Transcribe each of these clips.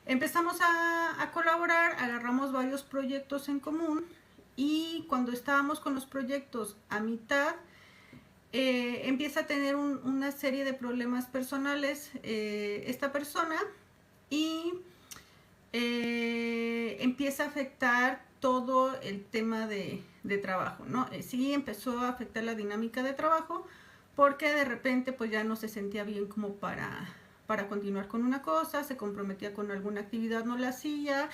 Empezamos a colaborar, agarramos varios proyectos en común y cuando estábamos con los proyectos a mitad, empieza a tener una serie de problemas personales esta persona y empieza a afectar todo el tema de trabajo, ¿no? Sí empezó a afectar la dinámica de trabajo porque de repente pues ya no se sentía bien como para continuar con una cosa, se comprometía con alguna actividad, no la hacía,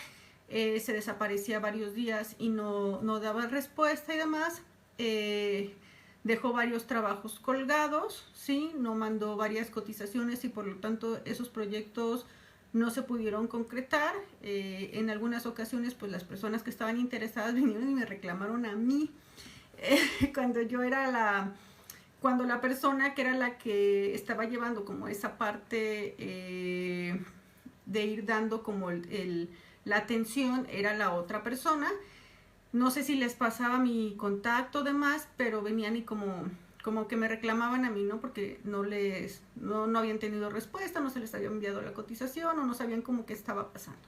se desaparecía varios días y no daba respuesta y demás. Dejó varios trabajos colgados, ¿sí? No mandó varias cotizaciones y por lo tanto esos proyectos no se pudieron concretar. En algunas ocasiones pues las personas que estaban interesadas vinieron y me reclamaron a mí cuando yo era cuando la persona que era la que estaba llevando como esa parte de ir dando como la atención era la otra persona. No sé si les pasaba mi contacto demás, pero venían y como que me reclamaban a mí, ¿no? Porque no habían tenido respuesta, no se les había enviado la cotización o no sabían cómo qué estaba pasando.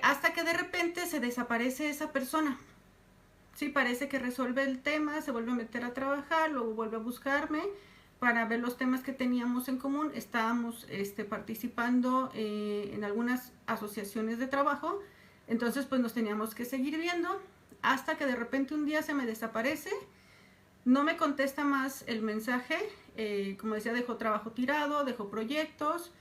Hasta que de repente se desaparece esa persona. Sí, parece que resuelve el tema, se vuelve a meter a trabajar, luego vuelve a buscarme para ver los temas que teníamos en común. Estábamos participando en algunas asociaciones de trabajo, entonces pues nos teníamos que seguir viendo hasta que de repente un día se me desaparece, no me contesta más el mensaje, como decía, dejó trabajo tirado, dejó proyectos.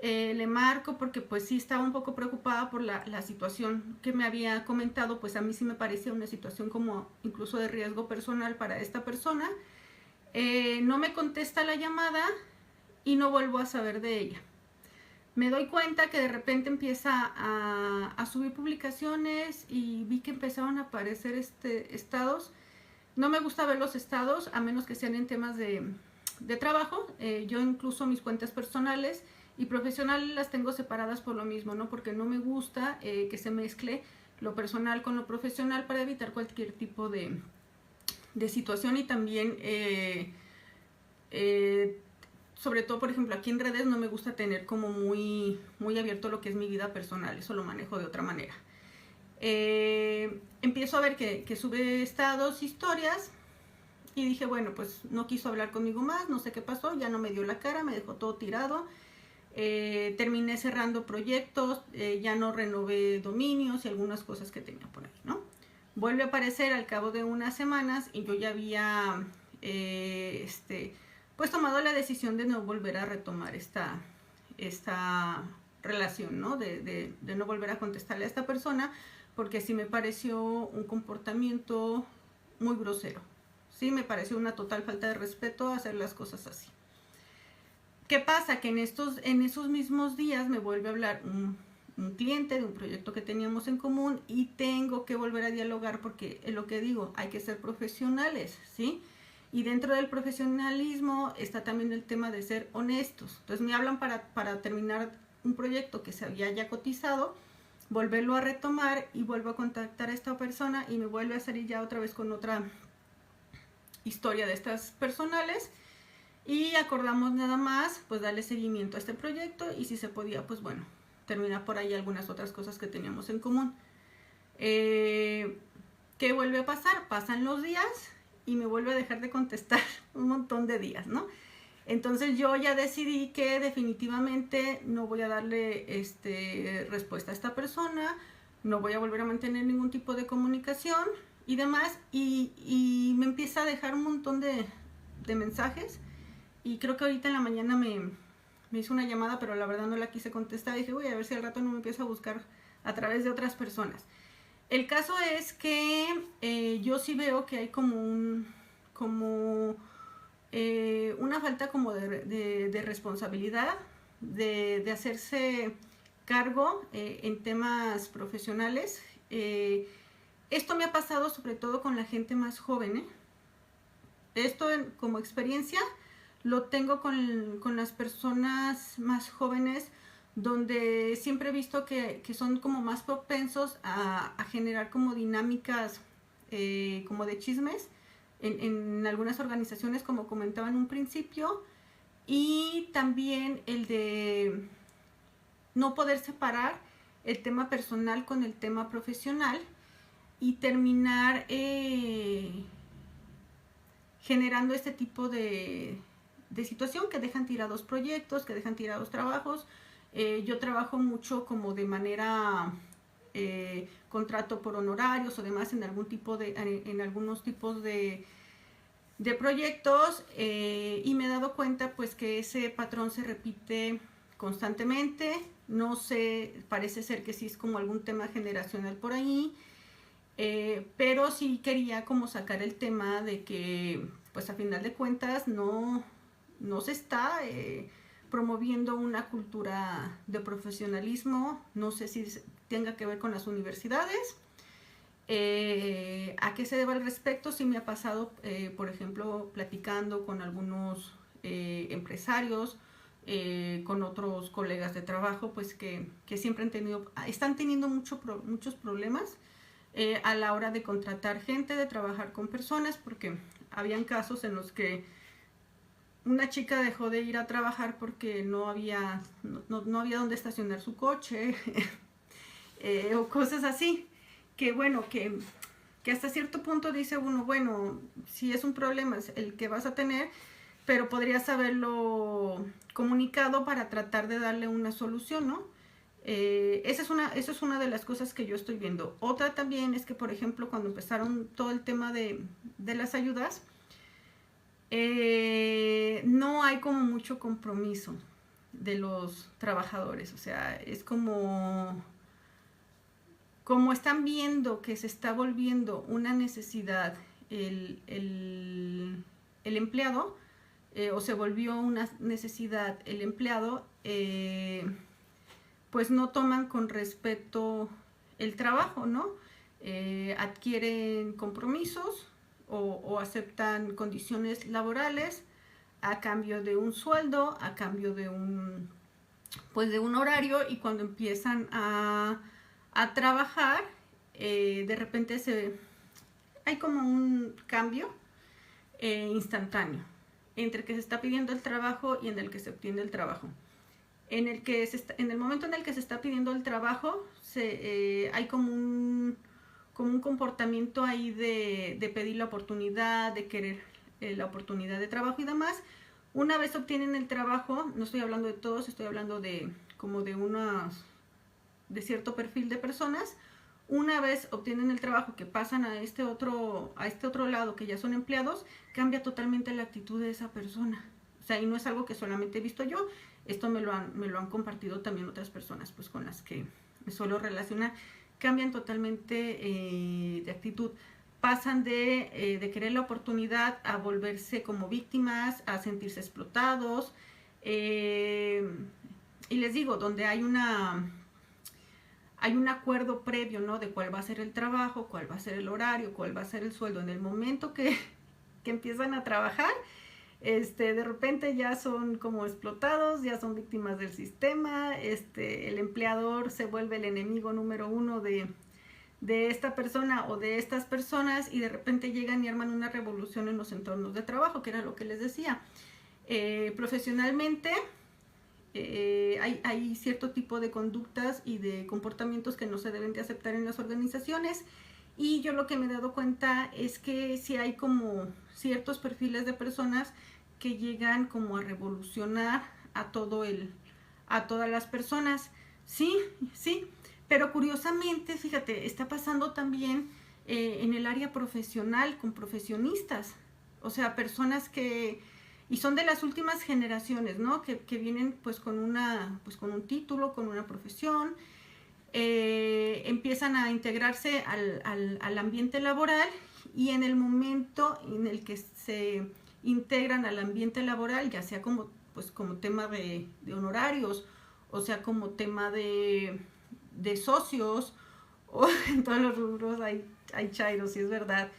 Le marco porque pues sí estaba un poco preocupada por la situación que me había comentado, pues a mí sí me parecía una situación como incluso de riesgo personal para esta persona. No me contesta la llamada y no vuelvo a saber de ella. Me doy cuenta que de repente empieza a subir publicaciones y vi que empezaron a aparecer estados. No me gusta ver los estados a menos que sean en temas de trabajo. Yo incluso mis cuentas personales y profesionales las tengo separadas por lo mismo, ¿no? Porque no me gusta que se mezcle lo personal con lo profesional para evitar cualquier tipo de situación y también sobre todo, por ejemplo, aquí en redes no me gusta tener como muy abierto lo que es mi vida personal, eso lo manejo de otra manera. Empiezo a ver que sube estados, historias y dije, bueno, pues no quiso hablar conmigo más, no sé qué pasó, ya no me dio la cara, me dejó todo tirado. Terminé cerrando proyectos, ya no renové dominios y algunas cosas que tenía por ahí, ¿no? Vuelve a aparecer al cabo de unas semanas y yo ya había pues tomado la decisión de no volver a retomar esta relación, ¿no? De no volver a contestarle a esta persona porque sí me pareció un comportamiento muy grosero. Sí, me pareció una total falta de respeto hacer las cosas así. ¿Qué pasa? Que en esos mismos días me vuelve a hablar un cliente de un proyecto que teníamos en común y tengo que volver a dialogar porque es lo que digo, hay que ser profesionales, ¿sí? Y dentro del profesionalismo está también el tema de ser honestos. Entonces me hablan para terminar un proyecto que se había ya cotizado, volverlo a retomar y vuelvo a contactar a esta persona y me vuelve a salir ya otra vez con otra historia de estas personales. Y acordamos nada más pues darle seguimiento a este proyecto y si se podía pues bueno, terminar por ahí algunas otras cosas que teníamos en común. ¿Qué vuelve a pasar? Pasan los días y me vuelve a dejar de contestar un montón de días, ¿no? Entonces yo ya decidí que definitivamente no voy a darle respuesta a esta persona, no voy a volver a mantener ningún tipo de comunicación y demás, y me empieza a dejar un montón de mensajes. Y creo que ahorita en la mañana me hizo una llamada, pero la verdad no la quise contestar. Dije, voy a ver si al rato no me empiezo a buscar a través de otras personas. El caso es que yo sí veo que hay como una falta como de responsabilidad, de hacerse cargo en temas profesionales. Esto me ha pasado sobre todo con la gente más joven, Esto como experiencia lo tengo con las personas más jóvenes, donde siempre he visto que son como más propensos a generar como dinámicas como de chismes en algunas organizaciones, como comentaba en un principio. y también el de no poder separar el tema personal con el tema profesional y terminar generando este tipo de situación que dejan tirados proyectos, que dejan tirados trabajos. Yo trabajo mucho como de manera contrato por honorarios o demás en algunos tipos de proyectos, y me he dado cuenta pues que ese patrón se repite constantemente. No sé, parece ser que sí es como algún tema generacional por ahí, pero sí quería como sacar el tema de que pues a final de cuentas no se está promoviendo una cultura de profesionalismo. No sé si tenga que ver con las universidades. ¿A qué se debe al respecto? Sí me ha pasado, por ejemplo, platicando con algunos empresarios, con otros colegas de trabajo, pues que siempre están teniendo muchos problemas a la hora de contratar gente, de trabajar con personas, porque habían casos en los que una chica dejó de ir a trabajar porque no había dónde estacionar su coche, o cosas así, que bueno, que hasta cierto punto dice uno, bueno, si es un problema es el que vas a tener, pero podrías haberlo comunicado para tratar de darle una solución, ¿no? Esa es una de las cosas que yo estoy viendo. Otra también es que, por ejemplo, cuando empezaron todo el tema de las ayudas, no hay como mucho compromiso de los trabajadores. O sea, es como están viendo que se está volviendo una necesidad el empleado, o se volvió una necesidad el empleado, pues no toman con respeto el trabajo, ¿no? Adquieren compromisos o aceptan condiciones laborales a cambio de un sueldo, a cambio de un horario, y cuando empiezan a trabajar, de repente hay como un cambio instantáneo entre que se está pidiendo el trabajo y en el que se obtiene el trabajo. En el momento en el que se está pidiendo el trabajo, hay como un comportamiento ahí de pedir la oportunidad, de querer la oportunidad de trabajo y demás. Una vez obtienen el trabajo, no estoy hablando de todos, estoy hablando de cierto perfil de personas. Una vez obtienen el trabajo, que pasan a este otro lado, que ya son empleados, cambia totalmente la actitud de esa persona. O sea, y no es algo que solamente he visto yo, esto me lo han compartido también otras personas pues con las que me suelo relacionar. Cambian totalmente de actitud. Pasan de querer la oportunidad a volverse como víctimas, a sentirse explotados. Y les digo, donde hay un acuerdo previo, ¿no? De cuál va a ser el trabajo, cuál va a ser el horario, cuál va a ser el sueldo. En el momento que empiezan a trabajar, de repente ya son como explotados, ya son víctimas del sistema. El empleador se vuelve el enemigo número uno de esta persona o de estas personas, y de repente llegan y arman una revolución en los entornos de trabajo, que era lo que les decía. Profesionalmente, hay cierto tipo de conductas y de comportamientos que no se deben de aceptar en las organizaciones, y yo lo que me he dado cuenta es que sí hay como ciertos perfiles de personas que llegan como a revolucionar a todas las personas. Sí, pero curiosamente, fíjate, está pasando también en el área profesional con profesionistas, o sea, personas y son de las últimas generaciones, ¿no? Que vienen pues con un título, con una profesión, empiezan a integrarse al ambiente laboral, y en el momento en el que se integran al ambiente laboral, ya sea como tema de honorarios, o sea como tema de socios, o en todos los rubros hay chairos, sí es verdad.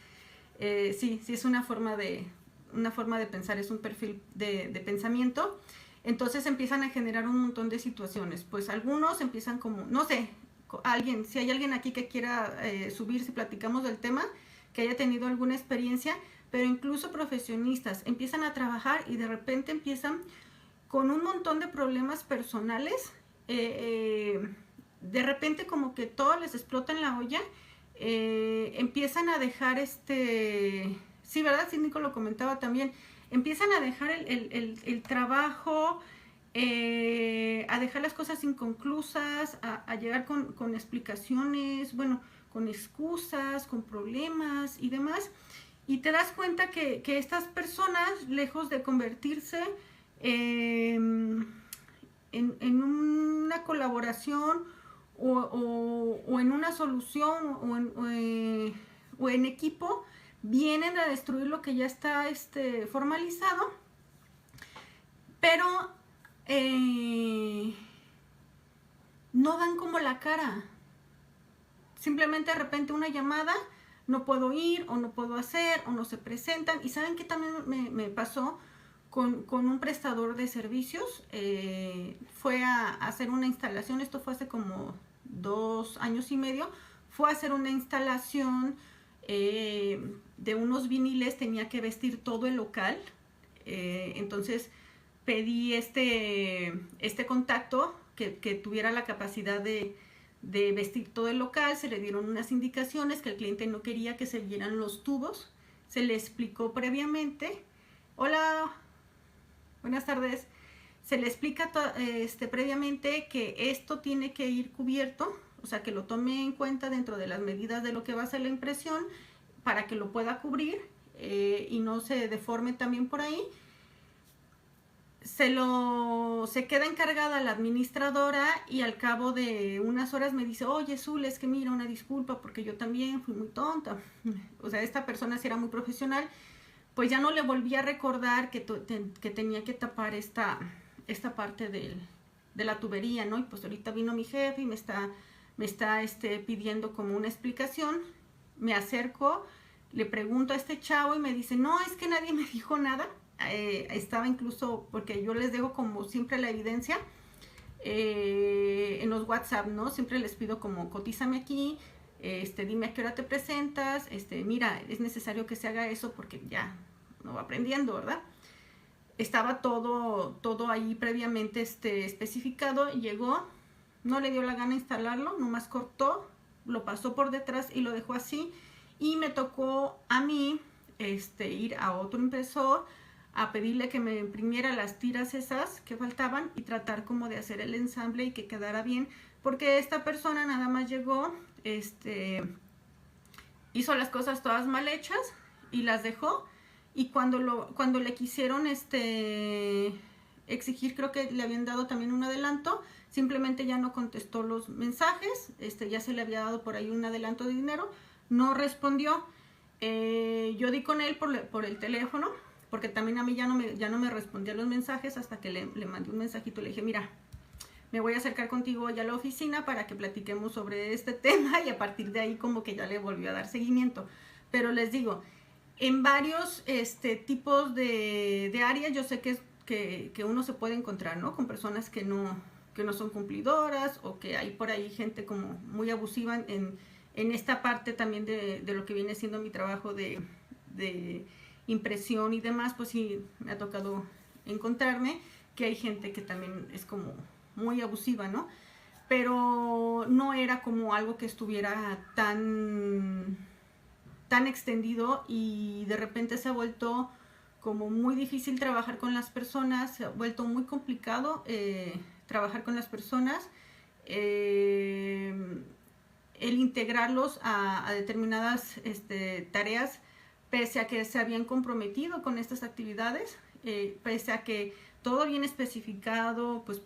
Sí es una forma de pensar, es un perfil de pensamiento. Entonces empiezan a generar un montón de situaciones. Pues algunos empiezan como, no sé, si hay alguien aquí que quiera subir, si platicamos del tema, que haya tenido alguna experiencia, pero incluso profesionistas empiezan a trabajar y de repente empiezan con un montón de problemas personales, de repente como que todo les explota en la olla, empiezan a dejar sí, ¿verdad? Sí, Nico lo comentaba también, empiezan a dejar el trabajo, a dejar las cosas inconclusas, a llegar con explicaciones, bueno, con excusas, con problemas y demás. Y te das cuenta que estas personas, lejos de convertirse en una colaboración o en una solución o en equipo, vienen a destruir lo que ya está formalizado, pero no dan como la cara. Simplemente de repente una llamada, no puedo ir o no puedo hacer o no se presentan. Y saben que también me pasó con un prestador de servicios. Fue a hacer una instalación, esto fue hace como 2 años y medio, fue a hacer una instalación de unos viniles, tenía que vestir todo el local. Entonces pedí este contacto que tuviera la capacidad de vestir todo el local. Se le dieron unas indicaciones que el cliente no quería que se vieran los tubos. Se le explicó previamente. Hola, buenas tardes. Se le explica previamente que esto tiene que ir cubierto, o sea, que lo tome en cuenta dentro de las medidas de lo que va a ser la impresión para que lo pueda cubrir y no se deforme también por ahí. Se queda encargada la administradora y al cabo de unas horas me dice, oye, Zul, es que mira, una disculpa porque yo también fui muy tonta. O sea, esta persona sí era muy profesional. Pues ya no le volví a recordar que tenía que tapar esta parte de la tubería, ¿no? Y pues ahorita vino mi jefe y me está pidiendo como una explicación. Me acerco, le pregunto a este chavo y me dice, no, es que nadie me dijo nada. Estaba incluso, porque yo les dejo como siempre la evidencia en los WhatsApp, ¿no? Siempre les pido como cotízame aquí, dime a qué hora te presentas, mira, es necesario que se haga eso porque ya no va aprendiendo, ¿verdad? Estaba todo ahí previamente especificado. Llegó, no le dio la gana instalarlo, nomás cortó, lo pasó por detrás y lo dejó así. Y me tocó a mí ir a otro impresor a pedirle que me imprimiera las tiras esas que faltaban y tratar como de hacer el ensamble y que quedara bien, porque esta persona nada más llegó, hizo las cosas todas mal hechas y las dejó. Y cuando le quisieron exigir, creo que le habían dado también un adelanto, simplemente ya no contestó los mensajes, ya se le había dado por ahí un adelanto de dinero, no respondió. Yo di con él por el teléfono, porque también a mí ya no me respondía los mensajes, hasta que le mandé un mensajito, le dije, mira, me voy a acercar contigo ya a la oficina para que platiquemos sobre este tema, y a partir de ahí como que ya le volvió a dar seguimiento. Pero les digo, en varios tipos de áreas yo sé que uno se puede encontrar, ¿no? Con personas que no son cumplidoras, o que hay por ahí gente como muy abusiva en esta parte también de lo que viene siendo mi trabajo de impresión y demás. Pues sí, me ha tocado encontrarme que hay gente que también es como muy abusiva, ¿no? Pero no era como algo que estuviera tan extendido, y de repente se ha vuelto como muy difícil trabajar con las personas, se ha vuelto muy complicado trabajar con las personas, el integrarlos a determinadas tareas, pese a que se habían comprometido con estas actividades, pese a que todo viene especificado pues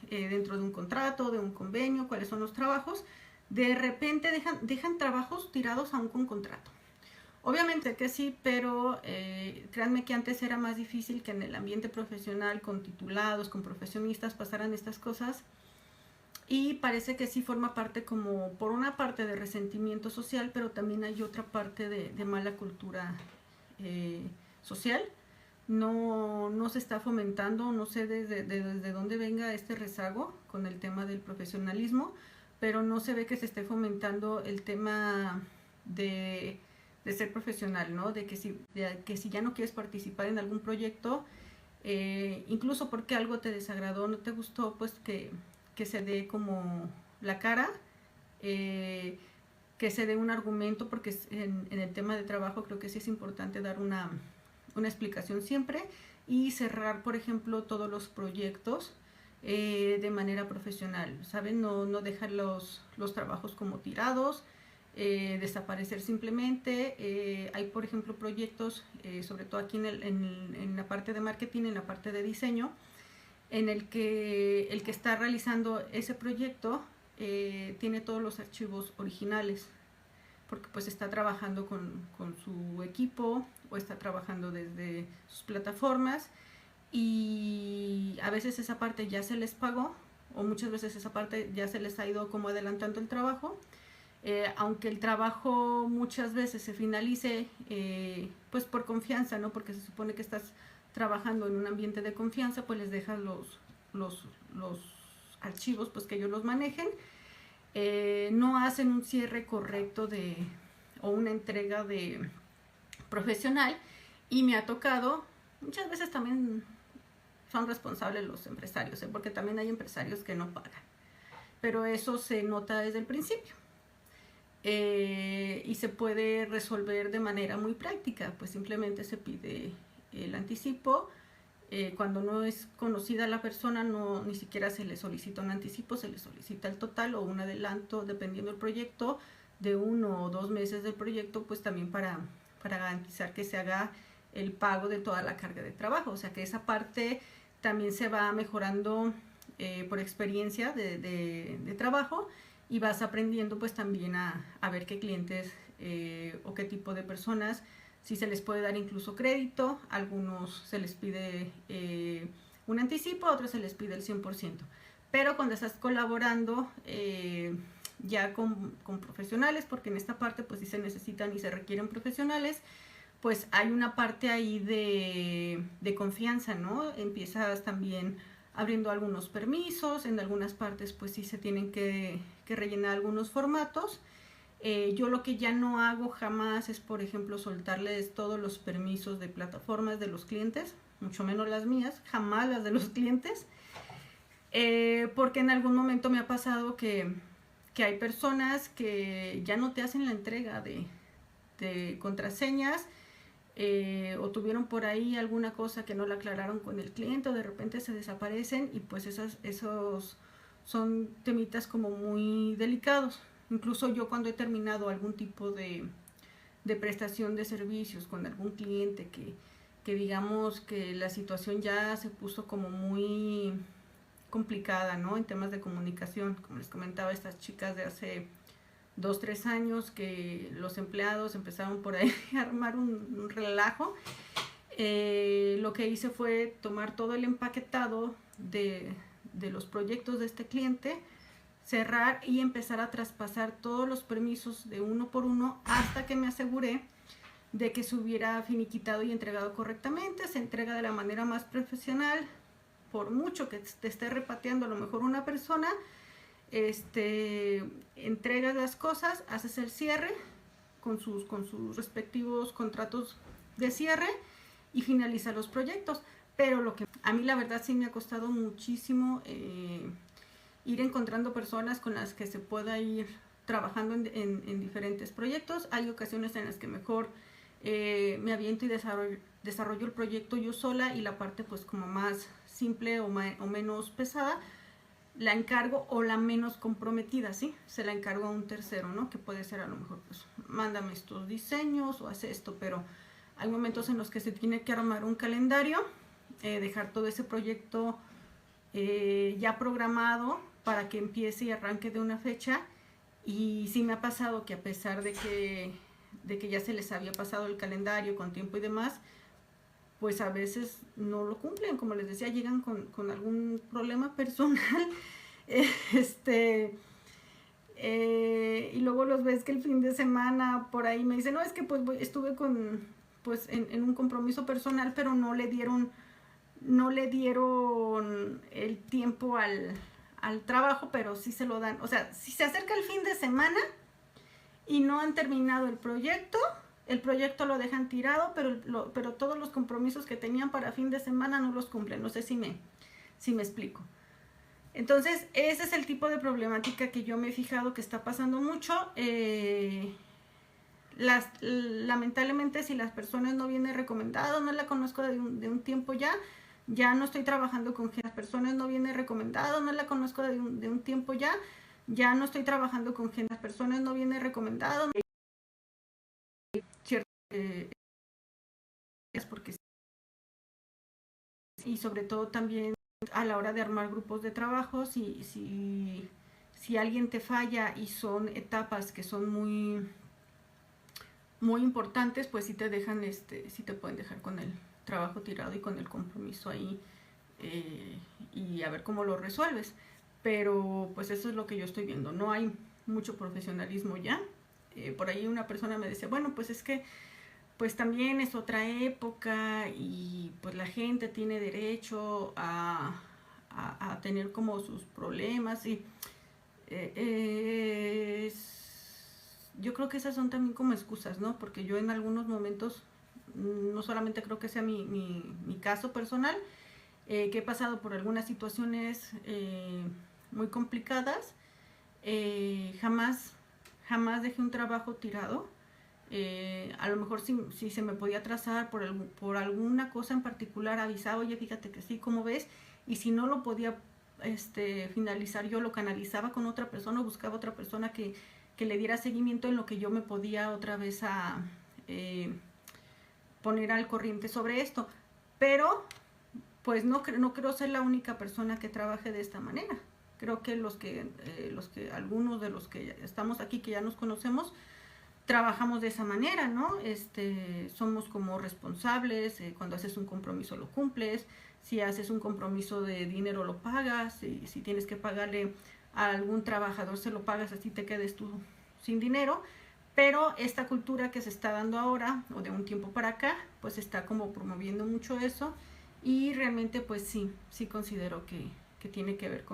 dentro de un contrato, de un convenio, cuáles son los trabajos. De repente dejan trabajos tirados aún con contrato. Obviamente que sí, pero créanme que antes era más difícil que en el ambiente profesional, con titulados, con profesionistas, pasaran estas cosas. Y parece que sí forma parte, como por una parte, de resentimiento social, pero también hay otra parte de mala cultura social. No se está fomentando, no sé desde dónde venga este rezago con el tema del profesionalismo, pero no se ve que se esté fomentando el tema de ser profesional, ¿no? De que si ya no quieres participar en algún proyecto, incluso porque algo te desagradó, no te gustó, pues que se dé como la cara, que se dé un argumento, porque en el tema de trabajo creo que sí es importante dar una explicación siempre y cerrar, por ejemplo, todos los proyectos de manera profesional, ¿saben? No dejar los trabajos como tirados, desaparecer simplemente. Hay, por ejemplo, proyectos, sobre todo aquí en la parte de marketing, en la parte de diseño, en el que está realizando ese proyecto tiene todos los archivos originales, porque pues está trabajando con su equipo o está trabajando desde sus plataformas, y a veces esa parte ya se les pagó, o muchas veces esa parte ya se les ha ido como adelantando el trabajo. Aunque el trabajo muchas veces se finalice pues por confianza, ¿no? Porque se supone que estás trabajando en un ambiente de confianza, pues les dejas los archivos, pues que ellos los manejen. No hacen un cierre correcto o una entrega de profesional, y me ha tocado, muchas veces también son responsables los empresarios, porque también hay empresarios que no pagan, pero eso se nota desde el principio. Y se puede resolver de manera muy práctica, pues simplemente se pide el anticipo. Cuando no es conocida la persona, ni siquiera se le solicita un anticipo, se le solicita el total o un adelanto, dependiendo del proyecto, de 1 o 2 meses del proyecto, pues también para garantizar que se haga el pago de toda la carga de trabajo. O sea que esa parte también se va mejorando por experiencia de trabajo, y vas aprendiendo pues también a ver qué clientes o qué tipo de personas, si se les puede dar incluso crédito. Algunos se les pide un anticipo, a otros se les pide el 100%. Pero cuando estás colaborando ya con profesionales, porque en esta parte pues sí se necesitan y se requieren profesionales, pues hay una parte ahí de confianza, ¿no? Empiezas también abriendo algunos permisos, en algunas partes pues sí se tienen que rellenar algunos formatos. Yo lo que ya no hago jamás es, por ejemplo, soltarles todos los permisos de plataformas de los clientes, mucho menos las mías, jamás las de los clientes, porque en algún momento me ha pasado que hay personas que ya no te hacen la entrega de contraseñas, o tuvieron por ahí alguna cosa que no la aclararon con el cliente, o de repente se desaparecen, y pues esos son temitas como muy delicados. Incluso yo, cuando he terminado algún tipo de prestación de servicios con algún cliente que digamos que la situación ya se puso como muy complicada, ¿no? En temas de comunicación, como les comentaba, estas chicas de hace 2-3 años, que los empleados empezaron por ahí a armar un relajo. Lo que hice fue tomar todo el empaquetado de los proyectos de este cliente, cerrar y empezar a traspasar todos los permisos de uno por uno, hasta que me aseguré de que se hubiera finiquitado y entregado correctamente. Se entrega de la manera más profesional. Por mucho que te esté repateando a lo mejor una persona, entregas las cosas, haces el cierre con sus respectivos contratos de cierre y finaliza los proyectos. Pero lo que a mí la verdad sí me ha costado muchísimo ir encontrando personas con las que se pueda ir trabajando en diferentes proyectos. Hay ocasiones en las que mejor me aviento y desarrollo el proyecto yo sola, y la parte pues como más simple o menos pesada la encargo, o la menos comprometida, ¿sí? Se la encargo a un tercero, ¿no? Que puede ser a lo mejor, pues, mándame estos diseños o haz esto, pero hay momentos en los que se tiene que armar un calendario, dejar todo ese proyecto ya programado para que empiece y arranque de una fecha. Y sí me ha pasado que, a pesar de que ya se les había pasado el calendario con tiempo y demás, pues a veces no lo cumplen. Como les decía, llegan con algún problema personal, y luego los ves que el fin de semana por ahí me dicen, no, es que pues estuve en un compromiso personal, pero no le dieron el tiempo al trabajo, pero sí se lo dan. O sea, si se acerca el fin de semana y no han terminado el proyecto, el proyecto lo dejan tirado, pero todos los compromisos que tenían para fin de semana no los cumplen. No sé si me explico. Entonces, ese es el tipo de problemática que yo me he fijado que está pasando mucho. Lamentablemente, si las personas no vienen recomendadas, no la conozco de un tiempo ya no estoy trabajando con gente. Las personas no vienen recomendadas, no la conozco de un tiempo ya no estoy trabajando con gente. Las personas no vienen recomendadas, es porque, y sobre todo también a la hora de armar grupos de trabajo, si alguien te falla y son etapas que son muy importantes, pues sí te dejan, sí te pueden dejar con el trabajo tirado y con el compromiso ahí, y a ver cómo lo resuelves. Pero pues eso es lo que yo estoy viendo, no hay mucho profesionalismo ya. Por ahí una persona me decía, bueno, pues es que pues también es otra época y pues la gente tiene derecho a tener como sus problemas y yo creo que esas son también como excusas, ¿no? Porque yo en algunos momentos, no solamente creo que sea mi caso personal, que he pasado por algunas situaciones muy complicadas, jamás dejé un trabajo tirado. A lo mejor si se me podía atrasar por alguna cosa en particular, avisaba, oye, fíjate que sí, ¿cómo ves? Y si no lo podía finalizar, yo lo canalizaba con otra persona, o buscaba otra persona que le diera seguimiento en lo que yo me podía otra vez poner al corriente sobre esto. Pero pues no creo ser la única persona que trabaje de esta manera. Creo que algunos de los que estamos aquí, que ya nos conocemos, trabajamos de esa manera, ¿no? Somos como responsables, cuando haces un compromiso lo cumples, si haces un compromiso de dinero lo pagas, si tienes que pagarle a algún trabajador se lo pagas, así te quedes tú sin dinero. Pero esta cultura que se está dando ahora, o de un tiempo para acá, pues está como promoviendo mucho eso, y realmente pues sí considero que tiene que ver